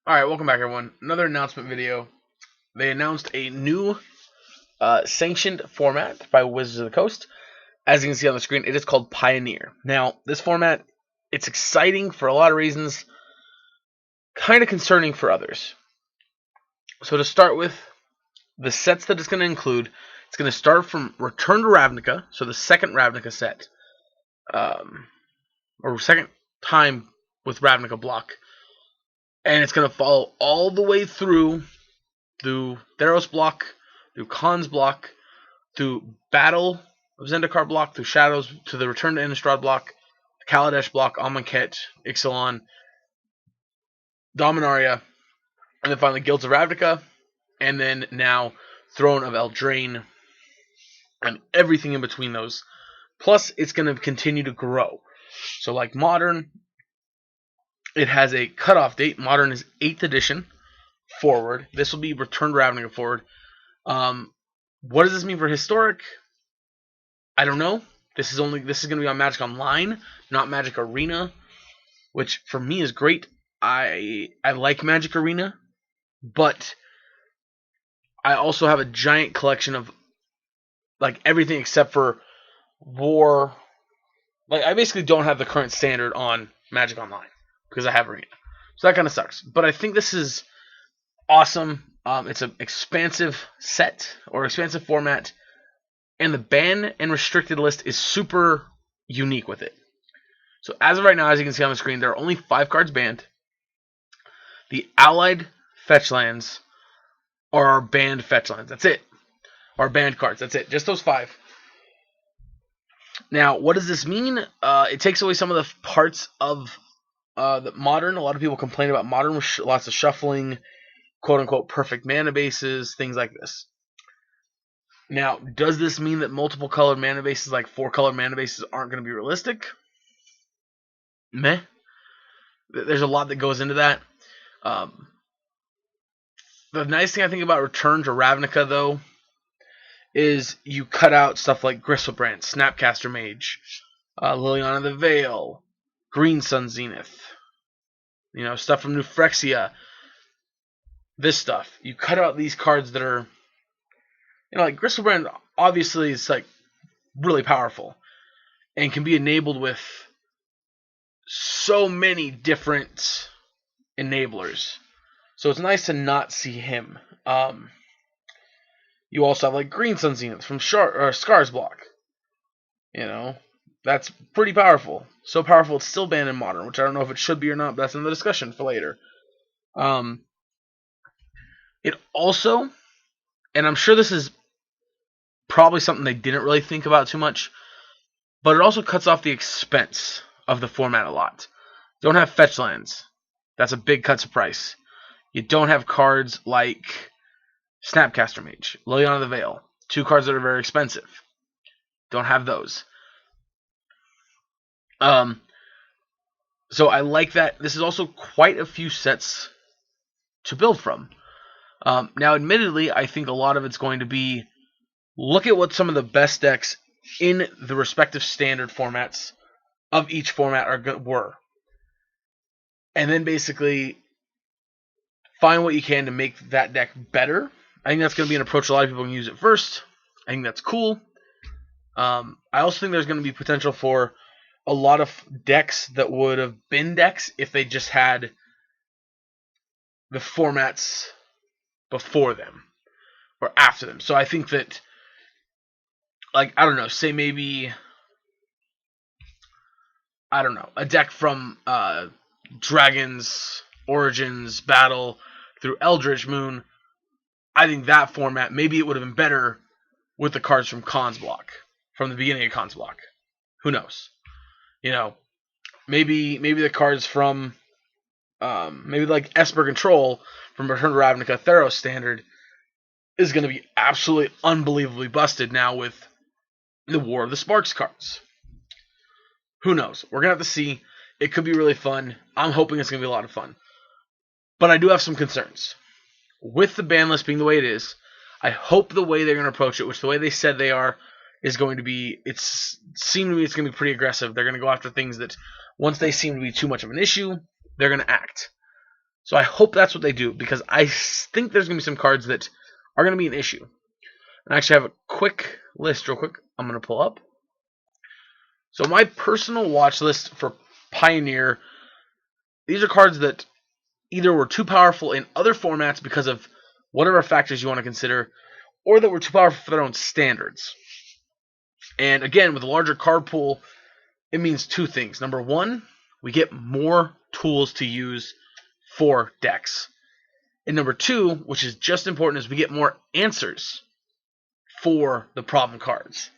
Alright, welcome back everyone. Another announcement video. They announced a new sanctioned format by Wizards of the Coast. As you can see on the screen, it is called Pioneer. Now, this format, it's exciting for a lot of reasons, kind of concerning for others. So to start with, the sets that it's going to include, it's going to start from Return to Ravnica, so the second Ravnica set, or second time with Ravnica block. And it's going to follow all the way through Theros block, through Khan's block, through Battle of Zendikar block, through Shadows, to the Return to Innistrad block, Kaladesh block, Amonkhet, Ixalan, Dominaria, and then finally Guilds of Ravnica, and then now Throne of Eldraine, and everything in between those. Plus, it's going to continue to grow. So like Modern, it has a cutoff date. Modern is 8th edition forward. This will be Return to Ravnica forward. What does this mean for Historic? I don't know. This is going to be on Magic Online, not Magic Arena, which for me is great. I like Magic Arena, but I also have a giant collection of like everything except for War. Like I basically don't have the current standard on Magic Online because I have Arena. So that kind of sucks. But I think this is awesome. It's an expansive set or expansive format, and the ban and restricted list is super unique with it. So as of right now, as you can see on the screen, there are only 5 cards banned. The allied fetch lands are banned fetch lands. That's it. Or banned cards. That's it. Just those 5. Now, what does this mean? It takes away some of the parts of the Modern. A lot of people complain about Modern with lots of shuffling, quote-unquote perfect mana bases, things like this. Now, does this mean that multiple colored mana bases, like 4 colored mana bases, aren't going to be realistic? Meh. There's a lot that goes into that. The nice thing I think about Return to Ravnica, though, is you cut out stuff like Gristlebrand, Snapcaster Mage, Liliana the Veil, Green Sun Zenith, stuff from New Phyrexia. This stuff. You cut out these cards that are, like Gristlebrand obviously is like really powerful and can be enabled with so many different enablers. So it's nice to not see him. You also have like Green Sun Zenith from Scar's block. That's pretty powerful. So powerful it's still banned in Modern, which I don't know if it should be or not, but that's another discussion for later. It also, and I'm sure this is probably something they didn't really think about too much, but it also cuts off the expense of the format a lot. You don't have fetch lands. That's a big cut to price. You don't have cards like Snapcaster Mage, Liliana the Veil, 2 cards that are very expensive. Don't have those. So I like that. This is also quite a few sets to build from. Now, admittedly, I think a lot of it's going to be look at what some of the best decks in the respective standard formats of each format were. And then basically find what you can to make that deck better. I think that's going to be an approach a lot of people can use it first. I think that's cool. I also think there's going to be potential for a lot of decks that would have been decks if they just had the formats before them or after them. So I think that, like, I don't know, say maybe, I don't know, a deck from Dragons, Origins, Battle, through Eldritch Moon. I think that format, maybe it would have been better with the cards from Khan's block, from the beginning of Khan's block. Who knows? Maybe the cards from, maybe like Esper Control from Return to Ravnica Theros Standard is going to be absolutely unbelievably busted now with the War of the Sparks cards. Who knows? We're going to have to see. It could be really fun. I'm hoping it's going to be a lot of fun. But I do have some concerns. With the ban list being the way it is, I hope the way they're going to approach it, which the way they said they are, is going to be, it seemed to me it's going to be pretty aggressive. They're going to go after things that, once they seem to be too much of an issue, they're going to act. So I hope that's what they do, because I think there's going to be some cards that are going to be an issue. And I actually have a quick list real quick I'm going to pull up. So my personal watch list for Pioneer, these are cards that either were too powerful in other formats because of whatever factors you want to consider, or that were too powerful for their own standards. And again, with a larger card pool, it means two things. Number one, we get more tools to use for decks. And number two, which is just important, is we get more answers for the problem cards.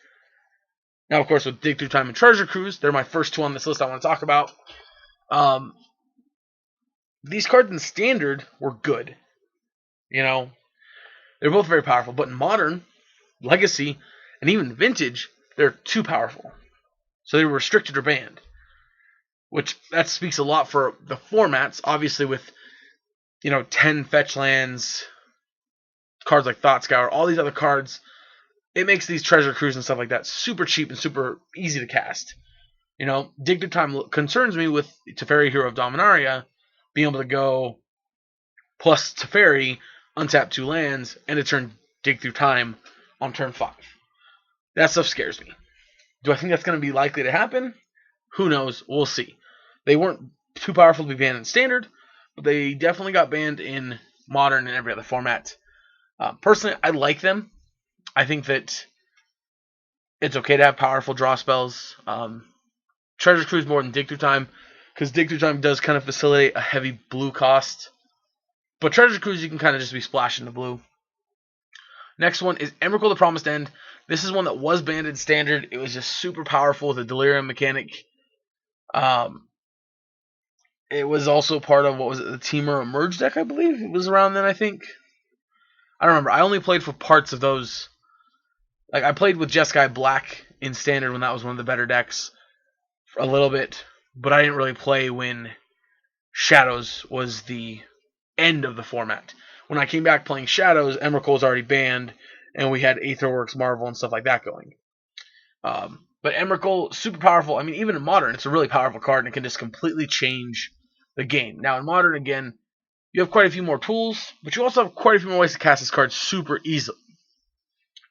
Now, of course, with Dig Through Time and Treasure Cruise, they're my first two on this list I want to talk about. These cards in Standard were good. You know, they're both very powerful. But in Modern, Legacy, and even Vintage, they're too powerful. So they were restricted or banned. Which, that speaks a lot for the formats. Obviously, with, 10 fetch lands, cards like Thought Scour, all these other cards, it makes these Treasure Cruise and stuff like that super cheap and super easy to cast. Dig Through Time concerns me with Teferi, Hero of Dominaria, being able to go plus Teferi, untap 2 lands, and to turn Dig Through Time on turn 5. That stuff scares me. Do I think that's going to be likely to happen? Who knows? We'll see. They weren't too powerful to be banned in Standard, but they definitely got banned in Modern and every other format. Personally, I like them. I think that it's okay to have powerful draw spells. Treasure Cruise more than Dig Through Time, because Dig Through Time does kind of facilitate a heavy blue cost. But Treasure Cruise, you can kind of just be splashing the blue. Next one is Emrakul the Promised End. This is one that was banned in Standard. It was just super powerful with a Delirium mechanic. It was also part of, the Teamer Emerge deck, I believe? It was around then, I think. I don't remember. I only played for parts of those. Like, I played with Jeskai Black in Standard when that was one of the better decks for a little bit. But I didn't really play when Shadows was the end of the format. When I came back playing Shadows, Emrakul was already banned, and we had Aetherworks, Marvel, and stuff like that going. But Emrakul, super powerful. I mean, even in Modern, it's a really powerful card, and it can just completely change the game. Now, in Modern, again, you have quite a few more tools, but you also have quite a few more ways to cast this card super easily.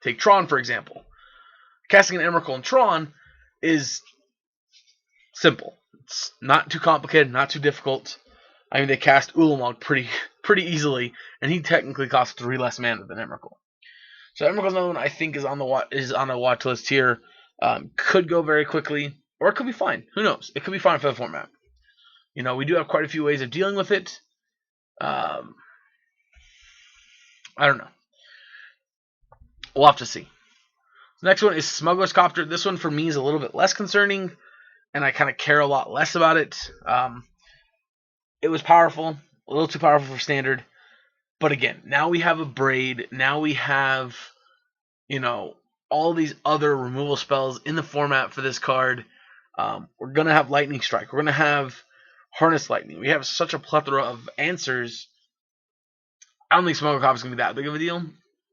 Take Tron, for example. Casting an Emrakul in Tron is simple. It's not too complicated, not too difficult. I mean, they cast Ulamog pretty easily, and he technically costs 3 less mana than Emrakul. So Emrakul's another one I think is on a watch list here. Could go very quickly, or it could be fine. Who knows? It could be fine for the format. We do have quite a few ways of dealing with it. I don't know. We'll have to see. The next one is Smuggler's Copter. This one for me is a little bit less concerning, and I kind of care a lot less about it. It was powerful, a little too powerful for Standard. But again, now we have a Braid. Now we have, all these other removal spells in the format for this card. We're going to have Lightning Strike. We're going to have Harness Lightning. We have such a plethora of answers. I don't think Smuggler Copter is going to be that big of a deal.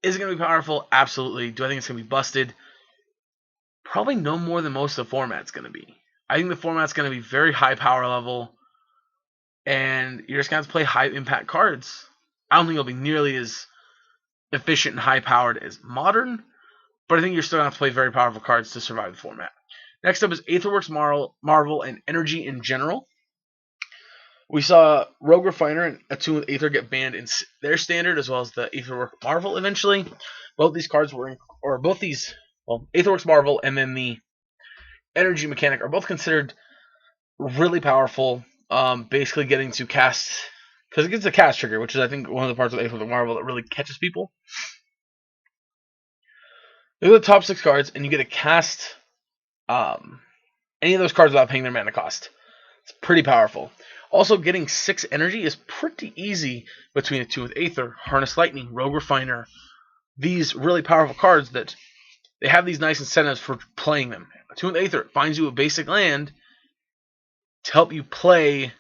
Is it going to be powerful? Absolutely. Do I think it's going to be busted? Probably no more than most of the format's going to be. I think the format's going to be very high power level, and you're just going to have to play high impact cards. I don't think it'll be nearly as efficient and high powered as Modern, but I think you're still going to have to play very powerful cards to survive the format. Next up is Aetherworks Marvel and Energy in general. We saw Rogue Refiner and Attune with Aether get banned in their Standard, as well as the Aetherworks Marvel eventually. Both these cards Aetherworks Marvel and then the Energy mechanic are both considered really powerful. Basically getting to cast, because it gets a cast trigger, which is, I think, one of the parts of Aetherworks Marvel that really catches people. Look at the top 6 cards, and you get to cast any of those cards without paying their mana cost. It's pretty powerful. Also, getting 6 energy is pretty easy between the two with Aether, Harness Lightning, Rogue Refiner. These really powerful cards that they have these nice incentives for playing them. Attune with Aether finds you a basic land to help you play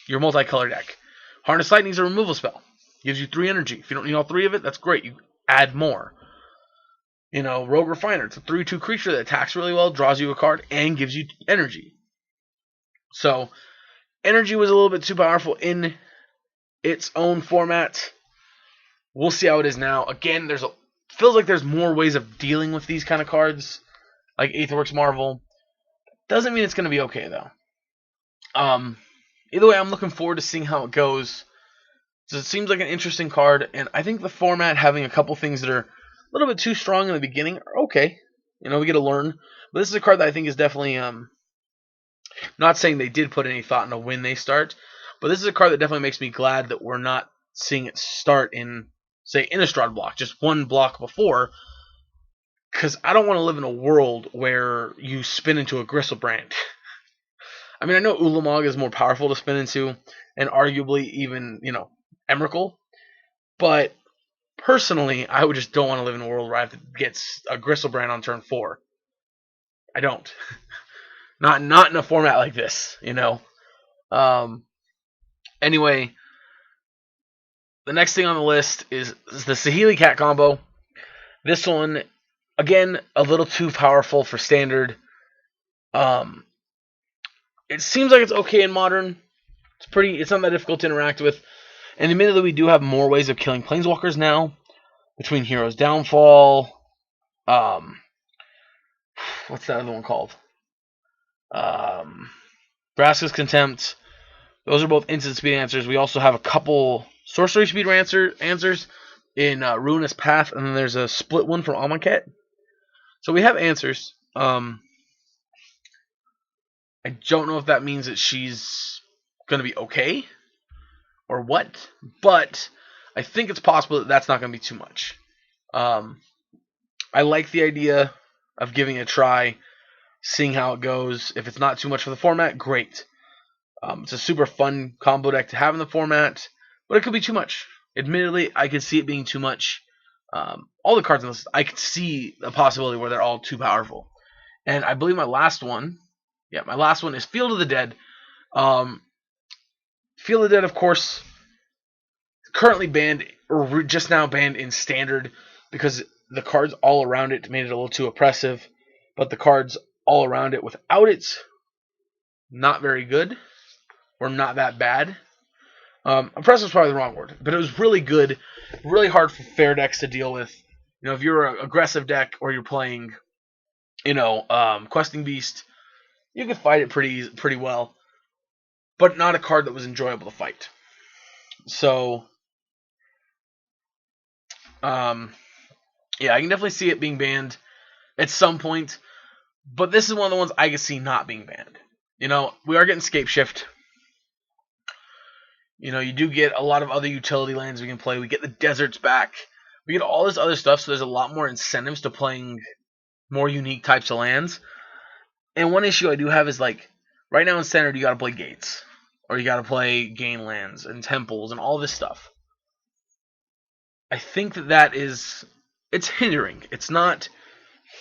your multicolor deck. Harness Lightning is a removal spell. Gives you 3 energy. If you don't need all 3 of it, that's great. You add more. Rogue Refiner, it's a 3/2 creature that attacks really well, draws you a card, and gives you energy. So, energy was a little bit too powerful in its own format. We'll see how it is now. Again, feels like there's more ways of dealing with these kind of cards, like Aetherworks Marvel. Doesn't mean it's going to be okay though. Either way, I'm looking forward to seeing how it goes. So it seems like an interesting card, and I think the format having a couple things that are a little bit too strong in the beginning are okay. We get to learn. But this is a card that I think is definitely not saying they did put any thought into when they start, but this is a card that definitely makes me glad that we're not seeing it start in, say, Innistrad block, just one block before, because I don't want to live in a world where you spin into a Gristlebrand. I mean, I know Ulamog is more powerful to spin into, and arguably even, Emrakul, but personally, I would just don't want to live in a world where I have to get a Gristlebrand on turn 4. I don't. Not in a format like this. Anyway, the next thing on the list is the Saheeli Cat combo. This one, again, a little too powerful for standard. It seems like it's okay in modern. It's not that difficult to interact with. And admittedly, we do have more ways of killing planeswalkers now. Between Hero's Downfall, what's that other one called? Vraska's Contempt. Those are both instant speed answers. We also have a couple sorcery speed answers in Ruinous Path, and then there's a split one from Amonkhet. So we have answers. I don't know if that means that she's going to be okay or what, but I think it's possible that that's not going to be too much. I like the idea of giving it a try, seeing how it goes. If it's not too much for the format, great. It's a super fun combo deck to have in the format, but it could be too much. Admittedly, I could see it being too much. All the cards on this, I could see a possibility where they're all too powerful. And I believe my last one is Field of the Dead. Field of the Dead, of course, currently banned, or just now banned in Standard, because the cards all around it made it a little too oppressive. But the cards all around it without it, not very good, or not that bad. Oppressive is probably the wrong word, but it was really good, really hard for fair decks to deal with. If you're an aggressive deck or you're playing, Questing Beast, you could fight it pretty well, but not a card that was enjoyable to fight. So, I can definitely see it being banned at some point, but this is one of the ones I can see not being banned. We are getting Scape Shift. You do get a lot of other utility lands we can play. We get the deserts back. We get all this other stuff, so there's a lot more incentives to playing more unique types of lands. And one issue I do have is, right now in Standard, you got to play gates. Or you got to play gain lands and temples and all this stuff. I think that it's hindering. It's not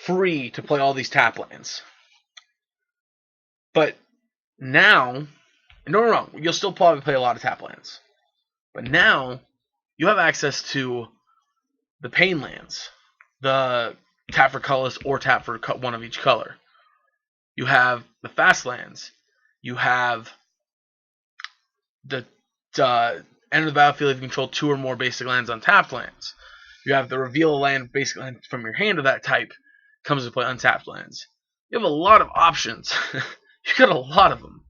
free to play all these tap lands. But now, don't get me wrong, you'll still probably play a lot of tap lands. But now, you have access to the pain lands. The tap for colorless or tap for one of each color. You have the fast lands. You have the end of the battlefield if you control 2 or more basic lands on tapped lands. You have the reveal a land basic land from your hand of that type comes to play untapped lands. You have a lot of options. You got a lot of them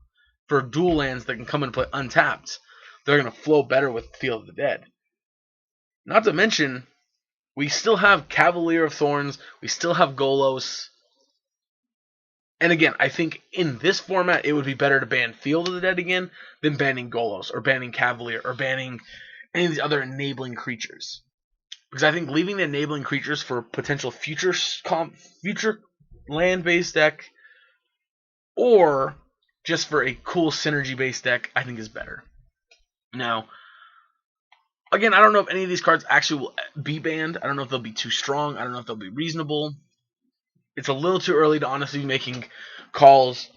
for dual lands that can come and play untapped. They're going to flow better with Field of the Dead. Not to mention, we still have Cavalier of Thorns. We still have Golos. And again, I think in this format, it would be better to ban Field of the Dead again than banning Golos or banning Cavalier or banning any of these other enabling creatures. Because I think leaving the enabling creatures for potential future land-based deck or just for a cool synergy-based deck, I think is better. Now, again, I don't know if any of these cards actually will be banned. I don't know if they'll be too strong. I don't know if they'll be reasonable. It's a little too early to honestly be making calls,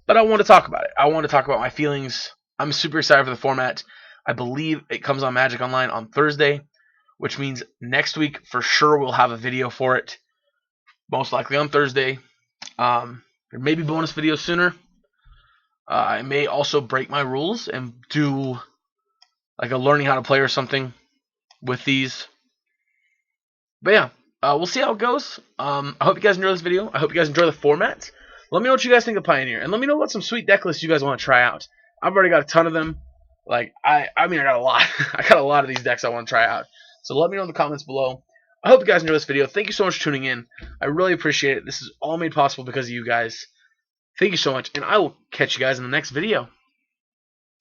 but I want to talk about it. I want to talk about my feelings. I'm super excited for the format. I believe it comes on Magic Online on Thursday, which means next week for sure we'll have a video for it. Most likely on Thursday. There may be bonus videos sooner. I may also break my rules and do like a learning how to play or something with these. But yeah, we'll see how it goes. I hope you guys enjoy this video. I hope you guys enjoy the format. Let me know what you guys think of Pioneer, and let me know what some sweet deck lists you guys want to try out. I've already got a ton of them. Like I mean, I got a lot. I got a lot of these decks I want to try out. So let me know in the comments below. I hope you guys enjoy this video. Thank you so much for tuning in. I really appreciate it. This is all made possible because of you guys. Thank you so much, and I will catch you guys in the next video.